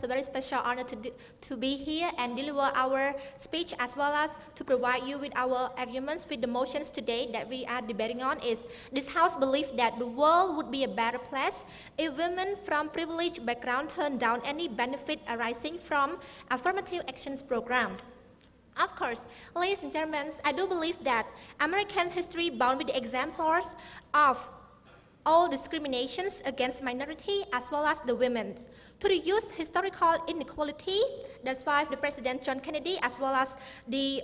it's a very special honor to be here and deliver our speech, as well as to provide you with our arguments with the motions today that we are debating on. Is this House believes that the world would be a better place if women from privileged background turn down any benefit arising from affirmative actions program. Of course, ladies and gentlemen, I do believe that American history bound with the examples of all discriminations against minority as well as the women. To reduce historical inequality, that's why the President John Kennedy as well as the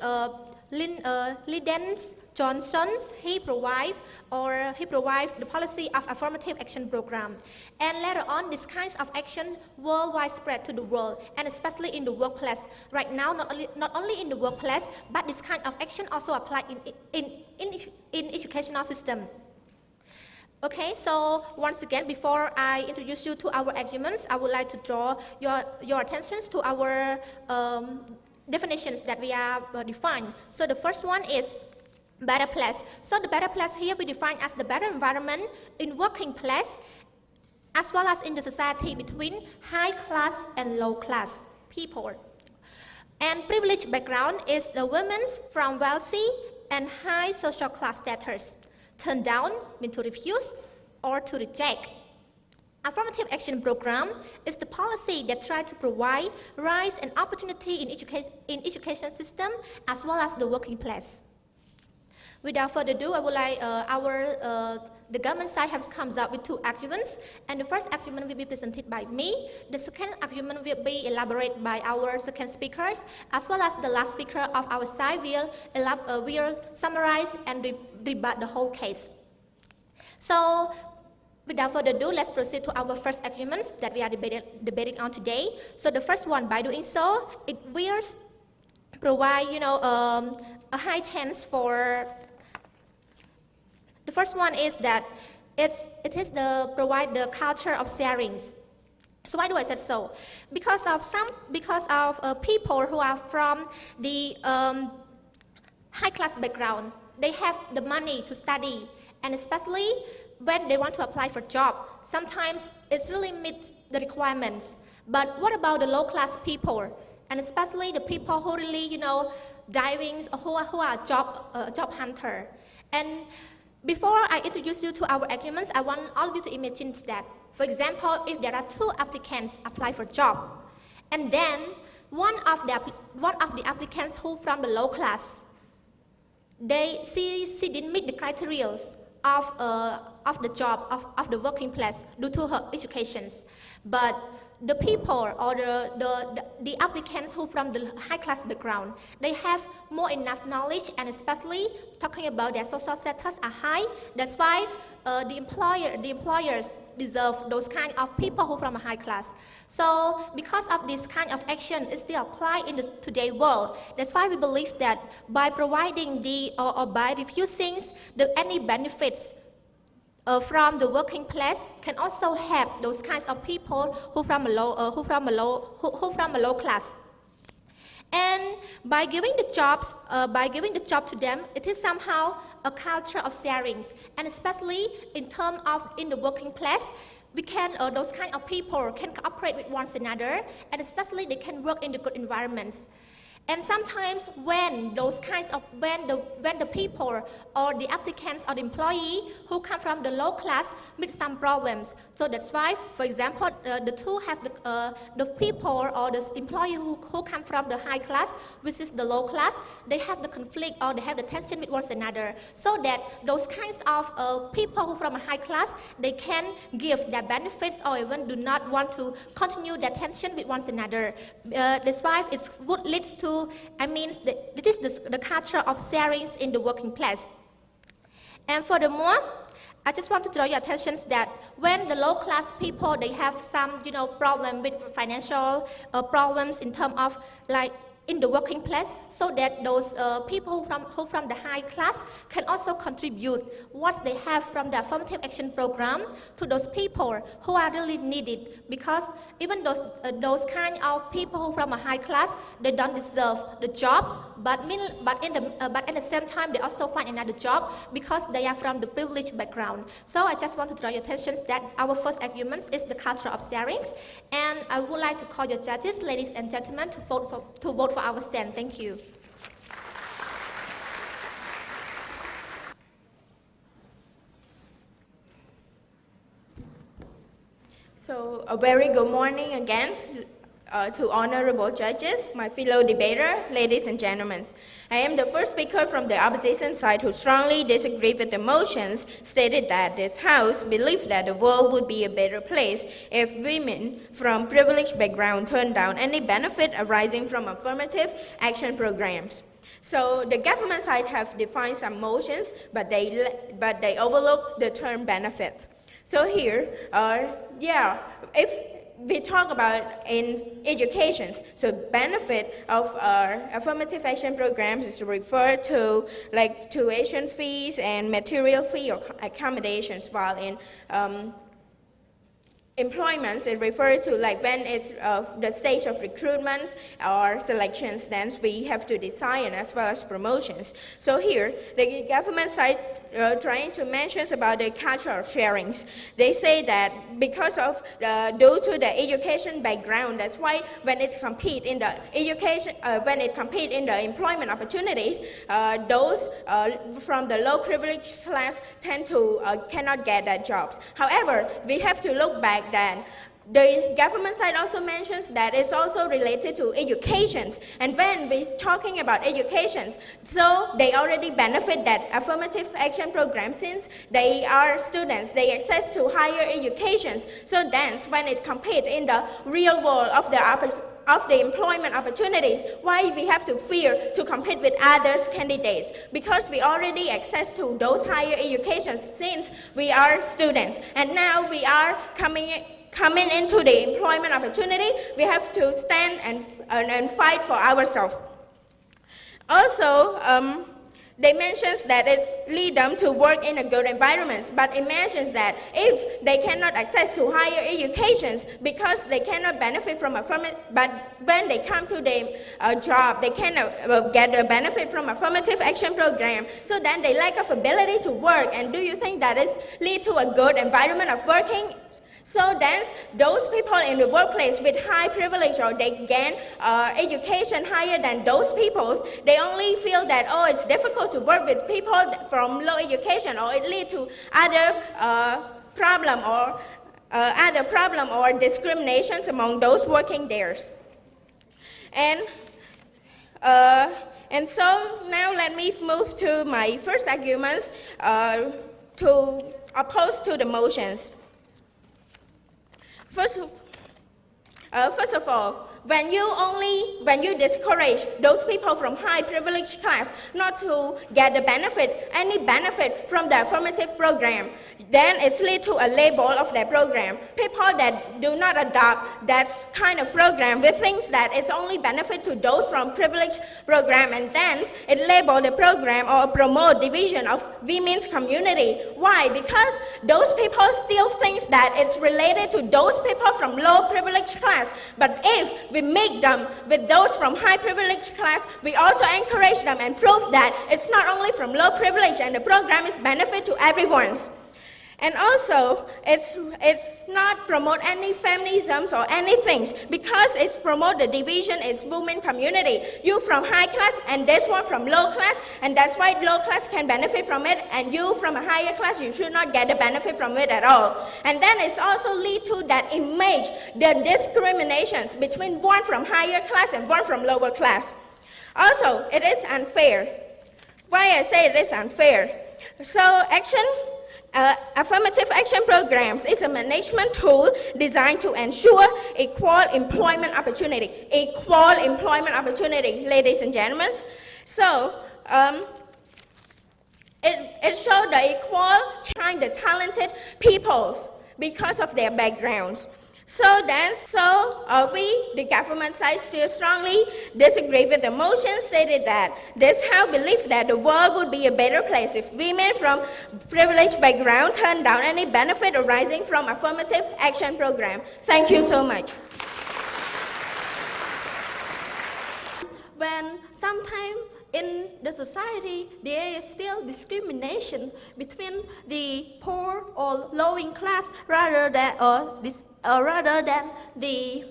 Lyndon Johnson, he provide the policy of affirmative action program. And later on, this kinds of action worldwide spread to the world, and especially in the workplace. Right now, not only in the workplace, but this kind of action also applied in educational system. Okay, so once again, before I introduce you to our arguments, I would like to draw your attention to our definitions that we have defined. So the first one is better place. So the better place here we define as the better environment in working place as well as in the society between high class and low class people. And privileged background is the women from wealthy and high social class status. Turn down means to refuse or to reject. Affirmative action program is the policy that tries to provide rights and opportunity in education system as well as the working place. Without further ado, I would like the government side has comes up with two arguments, and the first argument will be presented by me. The second argument will be elaborated by our second speakers, as well as the last speaker of our side will summarize and rebut the whole case. So, without further ado, let's proceed to our first arguments that we are debating on today. So the first one, by doing so, it will provide, a high chance for. The first one is that it provide the culture of sharings. So why do I say so? Because of people who are from the high class background, they have the money to study, and especially when they want to apply for job, sometimes it's really meets the requirements. But what about the low class people, and especially the people who really diving or who are job hunter? And before I introduce you to our arguments, I want all of you to imagine that, for example, if there are two applicants apply for job, and then one of the applicants who from the low class, she didn't meet the criteria of the job of the working place due to her educations, but the people or the applicants who from the high class background, they have more enough knowledge, and especially talking about their social status are high. That's why the employers deserve those kind of people who from a high class. So because of this kind of action is still applied in the today world, that's why we believe that by providing or by refusing any benefits from the working place can also help those kinds of people who from a low class. And by giving the job to them, it is somehow a culture of sharings, and especially in terms of in the working place, we can those kind of people can cooperate with one another, and especially they can work in the good environments. And sometimes when the people or the applicants or the employee who come from the low class meet some problems, so that's why, for example, the two have the people or the employee who come from the high class versus the low class, they have the conflict or they have the tension with one another, so that those kinds of people who from a high class, they can give their benefits or even do not want to continue that tension with one another. That's why it would lead to it is the culture of sharings in the working place. And furthermore, I just want to draw your attention that when the low class people, they have some problem with financial problems in terms of like in the working place, so that those people who from the high class can also contribute what they have from the affirmative action program to those people who are really needed, because even those kind of people who from a high class, they don't deserve the job, but at the same time they also find another job because they are from the privileged background. So I just want to draw your attention that our first argument is the culture of sharing, and I would like to call your judges, ladies and gentlemen, to vote for our stand. Thank you. So a very good morning again to honorable judges, my fellow debater, ladies and gentlemen. I am the first speaker from the opposition side who strongly disagree with the motions stated that this House believed that the world would be a better place if women from privileged background turned down any benefit arising from affirmative action programs. So the government side have defined some motions, but they overlook the term benefit. So here, if we talk about in education, so benefit of affirmative action programs is referred to like tuition fees and material fee or accommodations, while in employments, it refers to like when it's the stage of recruitment or selections, then we have to design as well as promotions. So here, the government side trying to mention about the culture of sharing. They say that because of due to the education background, that's why when it compete in the education, when it compete in the employment opportunities, those from the low privileged class tend to cannot get that jobs. However, we have to look back that the government side also mentions that it's also related to education. And when we're talking about education, so they already benefit that affirmative action program since they are students, they access to higher education. So then when it compete in the real world of the employment opportunities, why we have to fear to compete with other candidates? Because we already access to those higher educations since we are students. And now we are coming into the employment opportunity, we have to stand and fight for ourselves. Also, they mention that it's lead them to work in a good environment, but imagine that if they cannot access to higher educations because they cannot benefit from affirmative, but when they come to the job, they cannot get the benefit from affirmative action program, so then they lack of ability to work. And do you think that is lead to a good environment of working? So then those people in the workplace with high privilege or they gain education higher than those people, they only feel that, oh, it's difficult to work with people from low education, or it leads to other problem or discriminations among those working there. And so now let me move to my first arguments to oppose to the motions. First of all, when you discourage those people from high privileged class not to get any benefit from the affirmative program, then it's lead to a label of that program. People that do not adopt that kind of program will think that it's only benefit to those from privileged program, and then it label the program or promote division of women's community. Why? Because those people still think that it's related to those people from low privileged class. But if we make them with those from high privileged class, we also encourage them and prove that it's not only from low privilege and the program is benefit to everyone. And also, it's not promote any feminisms or anything, because it's promote the division, it's women community. You from high class and this one from low class, and that's why low class can benefit from it, and you from a higher class, you should not get the benefit from it at all. And then it's also lead to that image, the discriminations between one from higher class and one from lower class. Also, it is unfair. Why I say it is unfair? So affirmative action programs is a management tool designed to ensure equal employment opportunity. Equal employment opportunity, ladies and gentlemen. So it shows the equal, the talented people because of their backgrounds. We, the government side, still strongly disagree with the motion stated that this House believes that the world would be a better place if women from privileged background turn down any benefit arising from affirmative action program. Thank you so much. When sometimes in the society there is still discrimination between the poor or low-income class rather than the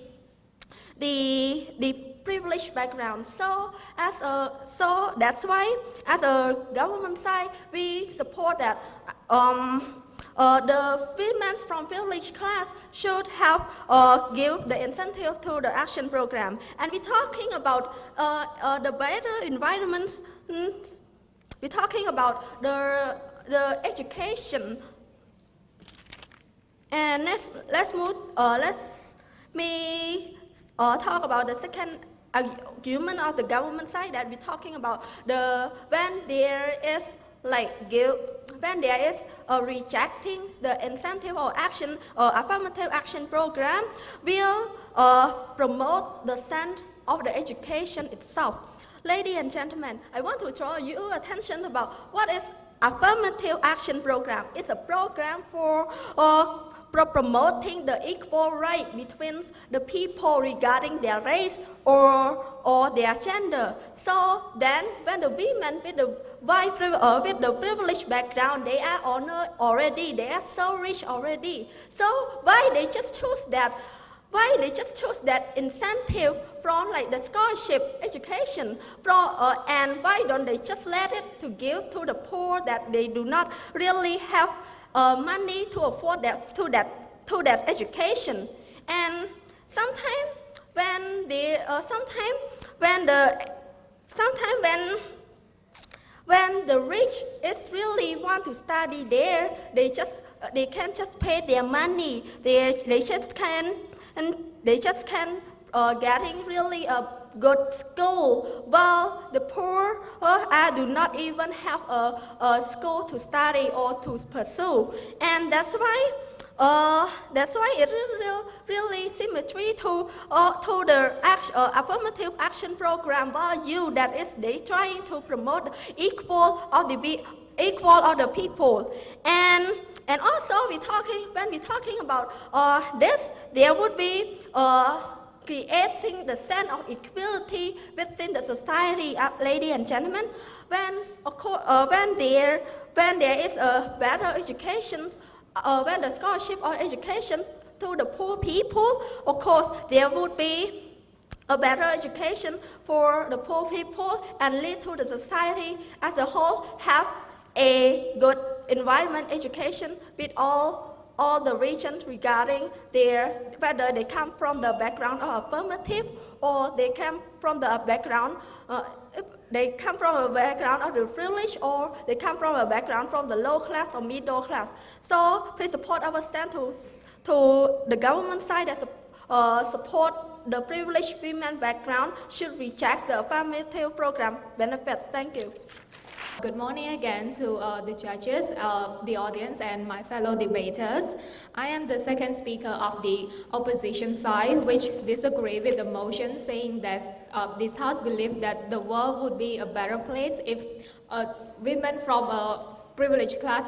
privileged background. So that's why as a government side we support that the women from privileged class should have give the incentive to the action program. And we're talking about the better environments. We're talking about the education. And let's talk about the second argument of the government side, that we're talking about when there is rejecting the incentive or action or affirmative action program will promote the sense of the education itself. Ladies and gentlemen, I want to draw your attention about what is affirmative action program. It's a program for promoting the equal right between the people regarding their race or their gender. So then when the women with the privileged background, they are honored already, they are so rich already. So why they just choose that incentive from the scholarship education and why don't they just let it to give to the poor that they do not really have money to afford that education? And sometimes when the rich is really want to study there, they can just pay their money. They just can getting really a good school, while the poor do not even have a school to study or to pursue. And that's why it really symmetry to the affirmative action program value, that is they trying to promote equal of the people. And also when we're talking about this, there would be creating the sense of equality within the society, ladies and gentlemen. When there is a better education, when the scholarship or education to the poor people, of course there would be a better education for the poor people and lead to the society as a whole have a good environment education with all the regions regarding whether they come from the background of affirmative or they come from the background of the privilege, or they come from a background from the low class or middle class. So please support our stand to the government side that support the privileged women background should reject the affirmative program benefit. Thank you. Good morning again to the judges, the audience, and my fellow debaters. I am the second speaker of the opposition side, which disagree with the motion saying that this House believes that the world would be a better place if women from a privileged class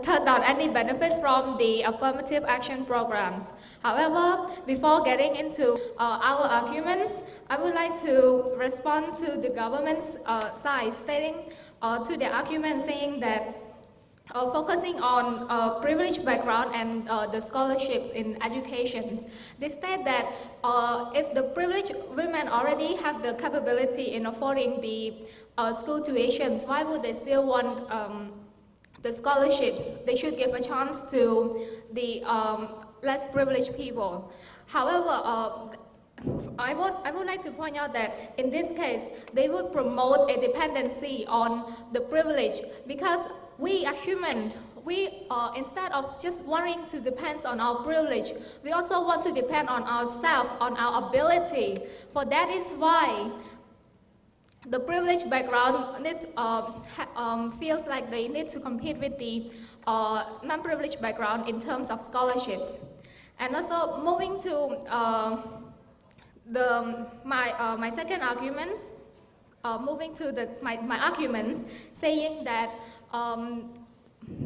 turn down any benefit from the affirmative action programs. However, before getting into our arguments, I would like to respond to the government's side, stating to the argument saying that focusing on privileged background and the scholarships in education, they state that if the privileged women already have the capability in affording the school tuitions, why would they still want the scholarships? They should give a chance to the less privileged people. However, I would like to point out that in this case, they would promote a dependency on the privilege, because we are human. We, instead of just wanting to depend on our privilege, we also want to depend on ourselves, on our ability. For that is why the privileged background feels like they need to compete with the non-privileged background in terms of scholarships. And also moving to my second argument, moving to my arguments, saying that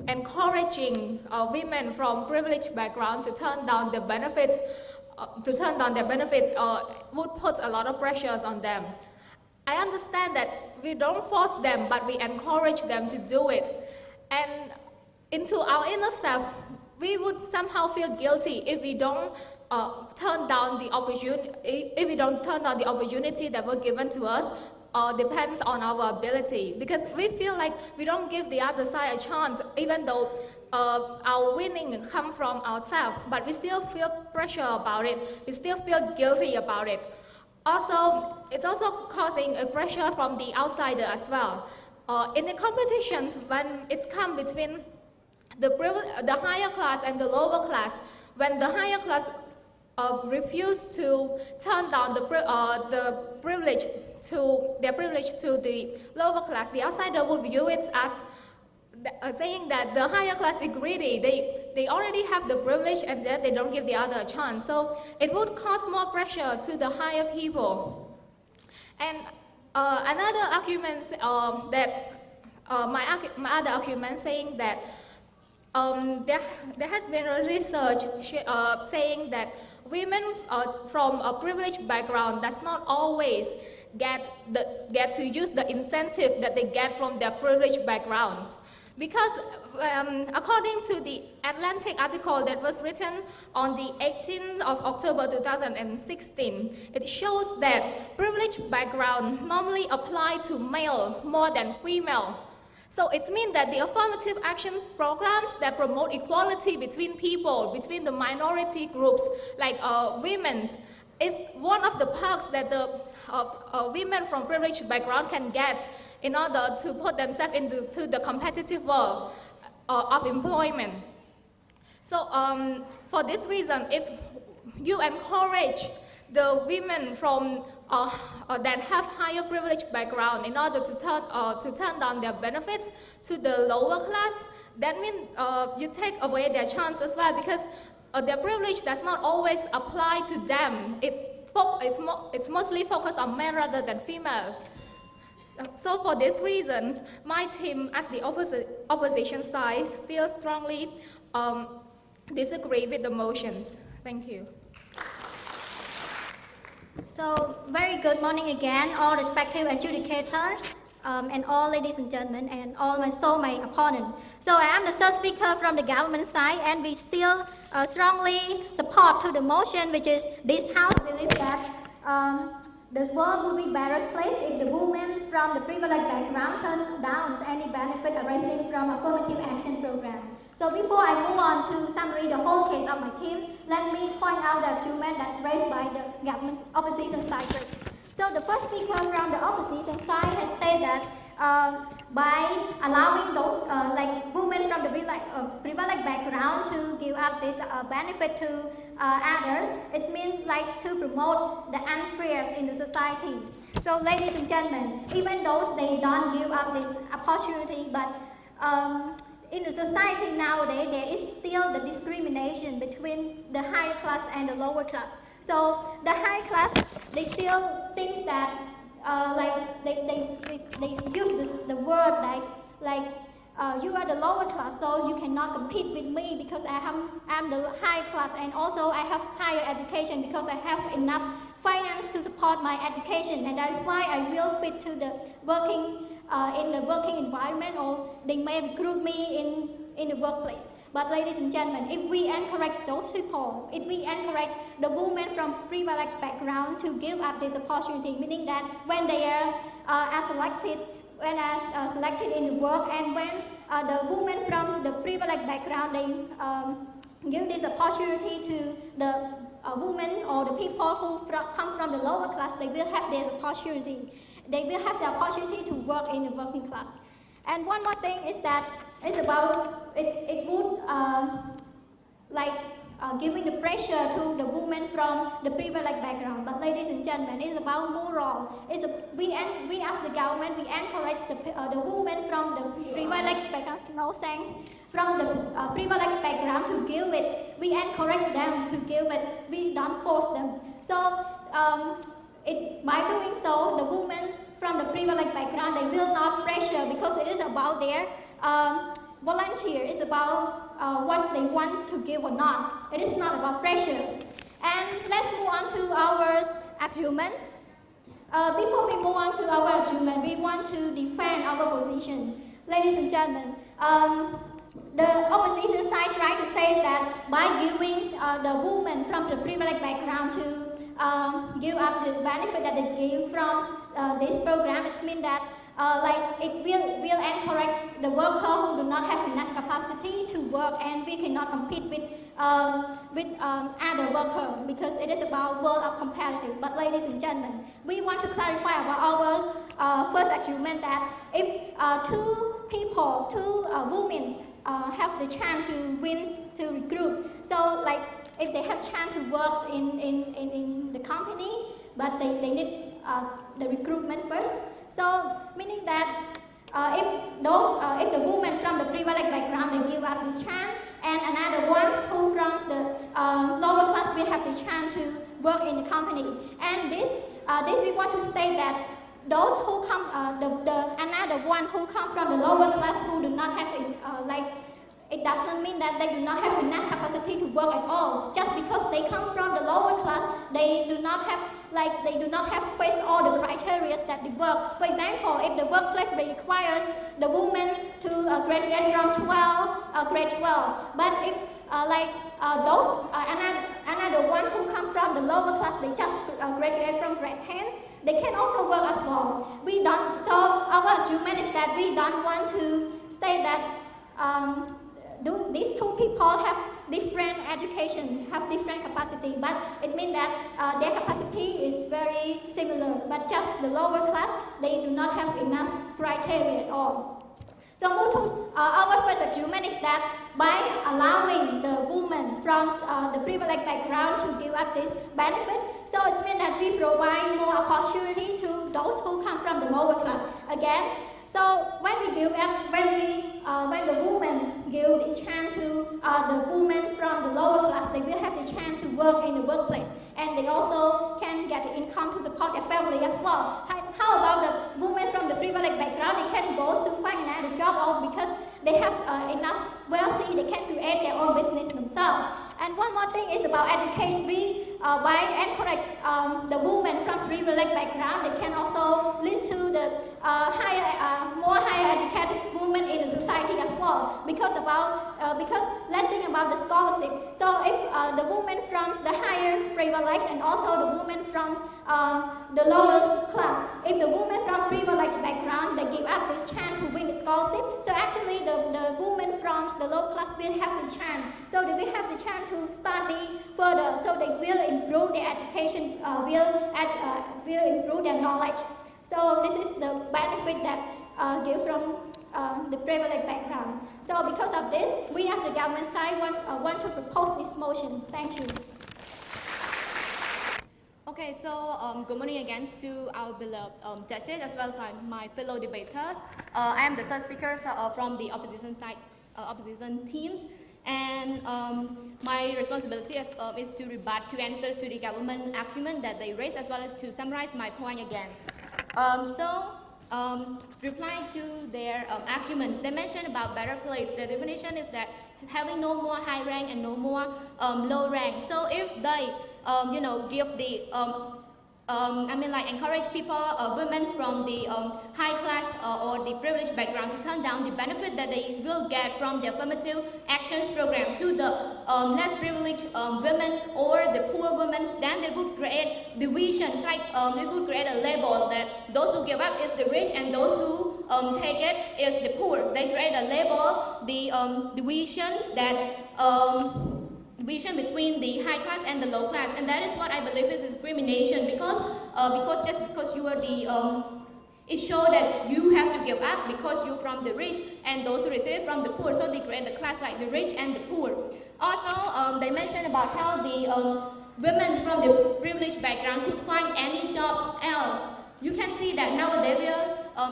encouraging women from privileged background to turn down the benefits, would put a lot of pressures on them. I understand that we don't force them, but we encourage them to do it. And into our inner self, we would somehow feel guilty if we don't turn down the opportunity that was given to us. Depends on our ability, because we feel like we don't give the other side a chance, even though our winning come from ourselves, but we still feel pressure about it. We still feel guilty about it. Also, it's also causing a pressure from the outsider as well. In the competitions, when it's come between the higher class and the lower class, when the higher class refuse to turn down their privilege to the lower class, the outsider would view it as saying that the higher class is greedy. They already have the privilege and that they don't give the other a chance. So it would cause more pressure to the higher people. And another argument my other argument saying that there has been research saying that women from a privileged background does not always get to use the incentive that they get from their privileged backgrounds. Because according to the Atlantic article that was written on the 18th of October 2016, it shows that privileged background normally apply to male more than female. So it means that the affirmative action programs that promote equality between people, between the minority groups, like women, is one of the perks that the women from privileged background can get in order to put themselves into the competitive world of employment. So for this reason, if you encourage the women from that have higher privilege background in order to turn down their benefits to the lower class, that means you take away their chance as well, because their privilege does not always apply to them. It's mostly focused on men rather than female. So for this reason, my team as the opposition side still strongly disagree with the motions. Thank you. So, very good morning again, all respective adjudicators, and all ladies and gentlemen, and all my opponent. So, I am the third speaker from the government side, and we still strongly support to the motion, which is this House believes that the world would be better place if the women from the privileged background turn down any benefit arising from affirmative action program. So before I move on to summary the whole case of my team, let me point out the argument that raised by the government opposition side first. So the first speaker from the opposition side has stated that by allowing those like women from the privileged background to give up this benefit to others, it means like to promote the unfairness in the society. So ladies and gentlemen, even though they don't give up this opportunity, but in the society nowadays, there is still the discrimination between the higher class and the lower class. So the high class, they still think that like they use the word like you are the lower class, so you cannot compete with me because I'm the high class, and also I have higher education because I have enough finance to support my education, and that's why I will fit to the working in the working environment, or they may recruit me in the workplace. But ladies and gentlemen, if we encourage those people, if we encourage the women from privileged background to give up this opportunity, meaning that when they are selected in the work, and when the women from the privileged background, they give this opportunity to the women or the people who come from the lower class, they will have this opportunity. They will have the opportunity to work in the working class. And one more thing is that it's about, it would giving the pressure to the women from the privileged background. But ladies and gentlemen, it's about moral. We as the government, we encourage the women from the privileged background. no sense from the privileged background to give it. We encourage them to give it. We don't force them. So by doing so, the women from the privileged background, they will not pressure because it is about their volunteer. It's about what they want to give or not. It is not about pressure. And let's move on to our argument. Before we move on to our argument, we want to defend our position. Ladies and gentlemen, the opposition side tries to say that by giving the women from the privileged background to give up the benefit that they gain from this program, it means that it will encourage the worker who do not have enough capacity to work, and we cannot compete with other workers because it is about world of comparative. But ladies and gentlemen, we want to clarify about our first argument that if two women have the chance to win, to recruit, so like if they have chance to work in the company, but they need the recruitment first. So meaning that if the woman from the privileged background, they give up this chance, and another one who from the lower class will have the chance to work in the company. And this we want to state that those who come, another one who come from the lower class who do not have it does not mean that they do not have enough capacity to work at all. Just because they come from the lower class, they do not have faced all the criteria that they work. For example, if the workplace requires the woman to graduate from grade 12, but if another one who come from the lower class, they just graduate from grade 10, they can also work as well. So our argument is that we don't want to state that these two people have different education, have different capacity, but it means that their capacity is very similar, but just the lower class, they do not have enough criteria at all. So our first argument is that by allowing the woman from the privileged background to give up this benefit, so it means that we provide more opportunity to those who come from the lower class. Again, so when the women give this chance to the women from the lower class, they will have the chance to work in the workplace, and they also can get the income to support their family as well. How about the women from the privileged background? They can go to find another job, or because they have enough wealthy, they can create their own business themselves. And one more thing is about education. We by encourage the women from privileged background, they can also lead to the more higher educated women in the society as well. Because let's think about the scholarship. So if the women from the higher privilege and also the women from the lower class, if the women from privileged background, they give up this chance to win the scholarship, so actually the women from the low class will have the chance. So they will have the chance to study further, so they will improve their education, will improve their knowledge. So this is the benefit that give from the privileged background. So because of this, we as the government side want to propose this motion. Thank you. Okay, so good morning again to our beloved judges as well as my fellow debaters. I am the third speaker from the opposition side, opposition teams, and my responsibility is to rebut to answer to the government argument that they raised, as well as to summarize my point again. Reply to their arguments, they mentioned about better place. The definition is that having no more high rank and no more low rank. So if they give the encourage people, women from the high class or the privileged background to turn down the benefit that they will get from the affirmative actions program to the less privileged women or the poor women, then they would create divisions, like they would create a label that those who give up is the rich and those who take it is the poor. They create a label, the divisions that division between the high class and the low class, and that is what I believe is discrimination, because just because you are the it shows that you have to give up because you're from the rich and those who receive it from the poor, so they create the class like the rich and the poor. Also, they mentioned about how the women from the privileged background could find any job else. You can see that nowadays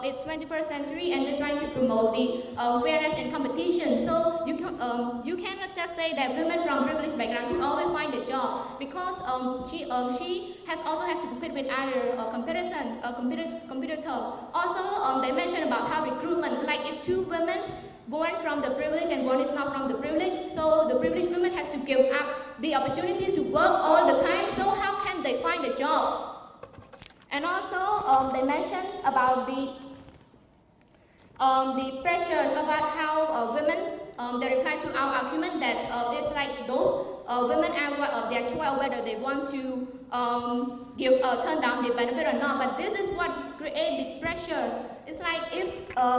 it's 21st century and we're trying to promote the fairness in competition. So you cannot just say that women from privileged background could always find a job, because she has also had to compete with other competitors. Also, they mentioned about how recruitment, like if two women born from the privilege and one is not from the privilege, so the privileged women has to give up the opportunity to work all the time, so how can they find a job? And also, they mentioned about the pressures about how women, they reply to our argument that it's like those women are their choice whether they want to turn down the benefit or not, but this is what creates the pressures. It's like if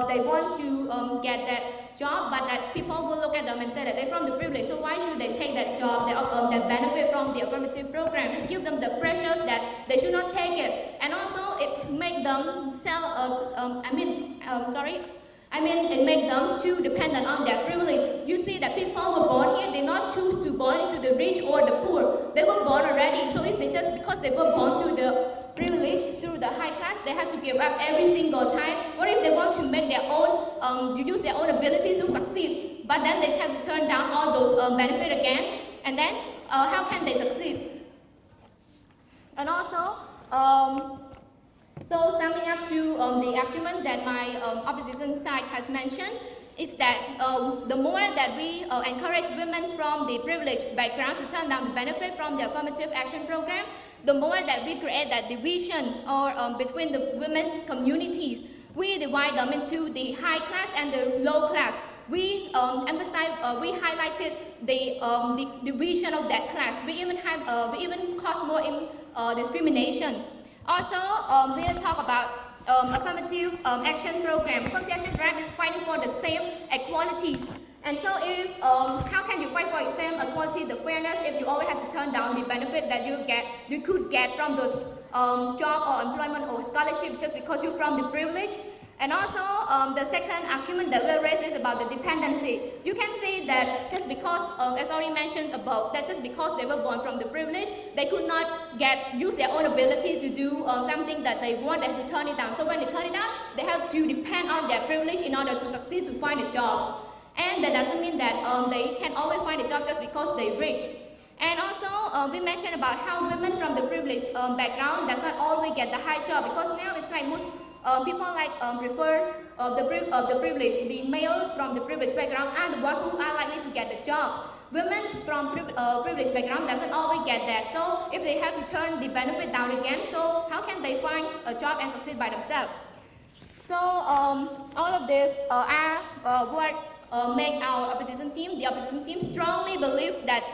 they want to get that job, but that people will look at them and say that they're from the privilege, so why should they take that job, that benefit from the affirmative program? It's give them the pressures that they should not take it, and also it make them it make them too dependent on their privilege. You see that people were born here, they not choose to born into the rich or the poor. They were born already, so if they just because they were born through the privilege, through the high class, they have to give up every single time. What if they want to make their own, use their own abilities to succeed? But then they have to turn down all those benefits again, and then how can they succeed? And also, so summing up to the argument that my opposition side has mentioned is that the more that we encourage women from the privileged background to turn down the benefit from the affirmative action program, the more that we create that divisions or between the women's communities. We divide them into the high class and the low class. We we highlighted the division of that class. We even cause more discriminations. Also, we'll talk about affirmative action program. Affirmative action program is fighting for the same equalities. And so if, how can you fight for the same equality, the fairness, if you always have to turn down the benefit that you could get from those job or employment or scholarship just because you're from the privilege? And also, the second argument that we'll raise is about the dependency. You can say that just because, as already mentioned above, that just because they were born from the privilege, they could not use their own ability to do something that they want, they have to turn it down. So when they turn it down, they have to depend on their privilege in order to succeed, to find the jobs. And that doesn't mean that they can always find a job just because they're rich. And also, we mentioned about how women from the privileged background does not always get the high job, because now it's like most people prefers the privilege. The male from the privileged background are the ones who are likely to get the jobs. Women from privileged background doesn't always get that. So if they have to turn the benefit down again, so how can they find a job and succeed by themselves? So all of this are what make our opposition team. The opposition team strongly believe that,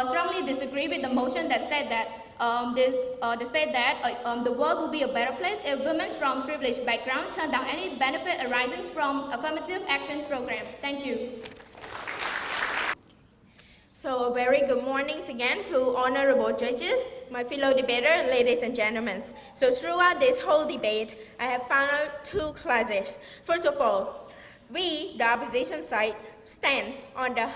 strongly disagree with the motion that said that the world will be a better place if women from privileged background turn down any benefit arising from affirmative action program. Thank you. So a very good morning again to honorable judges, my fellow debater, ladies and gentlemen. So throughout this whole debate, I have found out two classes. First of all, we, the opposition side, stands on the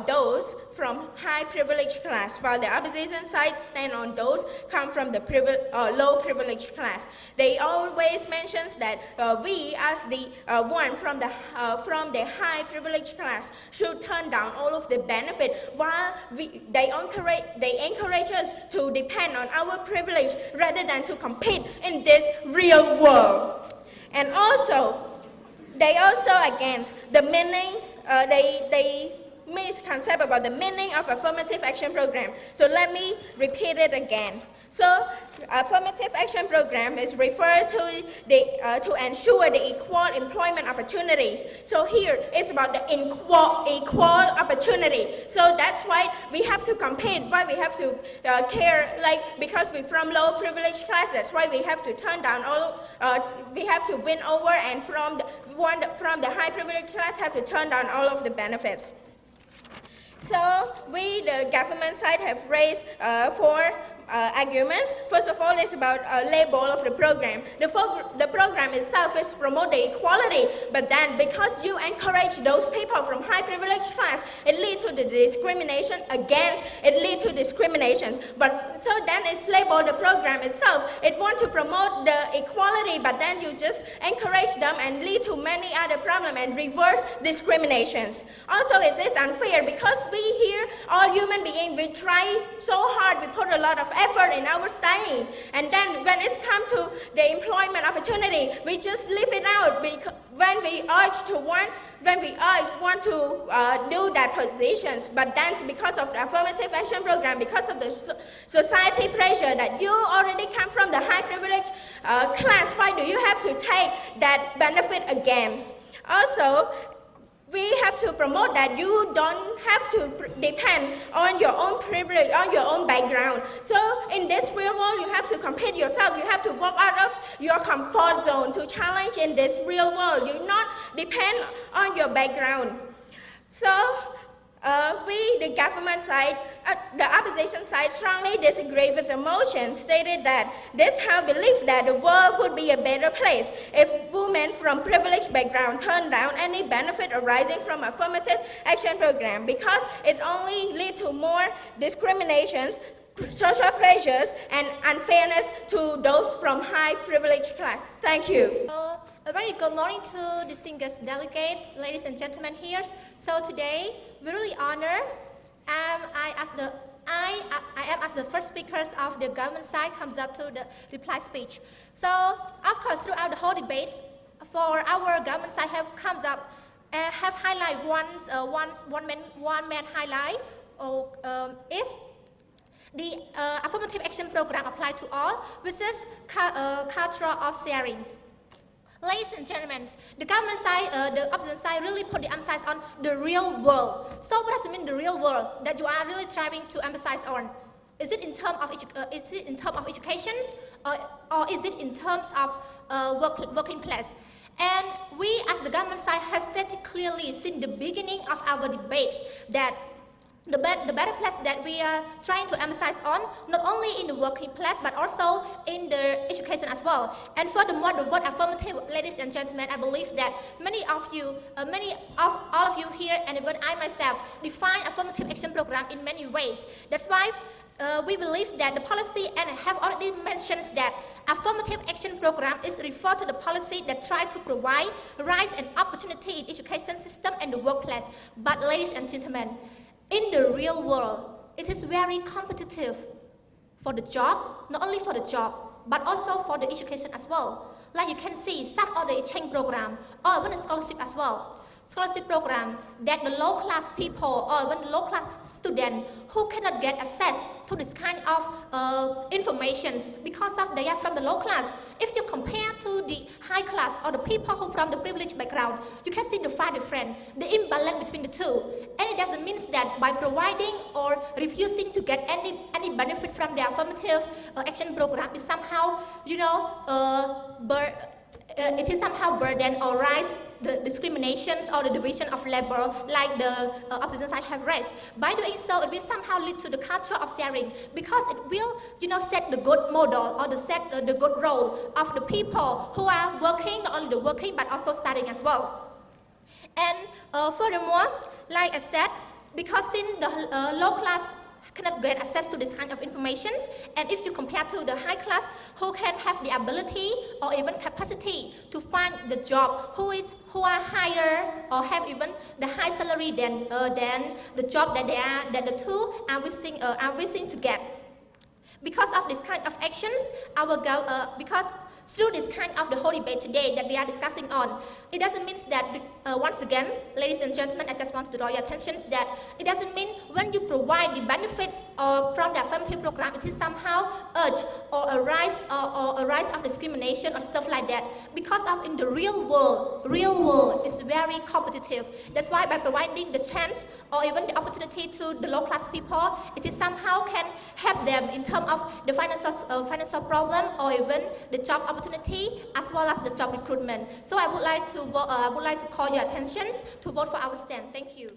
those from high privileged class, while the opposition side stand on those come from the low privileged class. They always mentions that we, as the one from the high privileged class, should turn down all of the benefit, while they encourage us to depend on our privilege rather than to compete in this real world. And also, they also against the meanings, they misconcept about the meaning of affirmative action program. So let me repeat it again. So affirmative action program is referred to ensure the equal employment opportunities. So here it's about the equal opportunity. So that's why we have to compete, why we have to care, like because we're from low privileged class, that's why we have to turn down we have to win over, and from the high privileged class have to turn down all of the benefits. So we, the government side, have raised four arguments. First of all, it's about label of the program. The program itself is promote the equality, but then because you encourage those people from high privileged class, it leads to the discrimination against, it leads to discriminations. But so then it's labeled the program itself. It wants to promote the equality, but then you just encourage them and lead to many other problems and reverse discriminations. Also, it is unfair because we here, all human beings, we try so hard, we put a lot of effort in our studying, and then when it's come to the employment opportunity, we just leave it out because when we want to do that positions, but then because of the affirmative action program, because of the society pressure that you already come from the high privilege class, why do you have to take that benefit again? Also, we have to promote that you don't have to depend on your own privilege, on your own background. So in this real world, you have to compete yourself. You have to walk out of your comfort zone to challenge in this real world. You not depend on your background. So we, the government side, the opposition side, strongly disagree with the motion, stated that this house believes that the world would be a better place if women from privileged background turn down any benefit arising from affirmative action program because it only leads to more discriminations, social pressures, and unfairness to those from high privileged class. Thank you. A very good morning to distinguished delegates, ladies and gentlemen here. So today, we really honor. I am as the first speakers of the government side comes up to the reply speech. So of course, throughout the whole debate, for our government side comes up have highlight one main highlight is the affirmative action program applied to all, which is culture of sharings. Ladies and gentlemen, the government side, the opposition side really put the emphasis on the real world. So what does it mean, the real world, that you are really trying to emphasize on? Is it in terms of education, or is it in terms of working place? And we, as the government side, have stated clearly since the beginning of our debates that the better place that we are trying to emphasize on, not only in the working place, but also in the education as well. And furthermore, the word affirmative, ladies and gentlemen, I believe that all of you here, and even I myself, define affirmative action program in many ways. That's why we believe that the policy, and I have already mentioned that affirmative action program is referred to the policy that try to provide rights and opportunity in education system and the workplace. But ladies and gentlemen, in the real world, it is very competitive for the job, not only for the job, but also for the education as well. Like you can see some of the exchange program, or even a scholarship as well. Scholarship program that the low-class people or even low-class students who cannot get access to this kind of information because of they are from the low class. If you compare to the high class or the people who from the privileged background, you can see the far difference, the imbalance between the two. And it doesn't mean that by providing or refusing to get any benefit from the affirmative action program is somehow, it is somehow burden or rise the discriminations or the division of labor like the opposition side have raised. By doing so, it will somehow lead to the culture of sharing because it will, set the good model or set the good role of the people who are working, not only the working but also studying as well. And furthermore, like I said, because in the low class cannot get access to this kind of information, and if you compare to the high class who can have the ability or even capacity to find the job, who are higher or have even the high salary than the job that the two are wishing to get. Because of this kind of actions, because through this kind of the whole debate today that we are discussing on, it doesn't mean that, once again, ladies and gentlemen, I just want to draw your attention that it doesn't mean when you provide the benefits from the affirmative program, it is somehow urge or a rise of discrimination or stuff like that. Because of in the real world is very competitive. That's why by providing the chance or even the opportunity to the low class people, it is somehow can help them in terms of the financial problem or even the job opportunity as well as the job recruitment. So I would like to call your attention to vote for our stand. Thank you.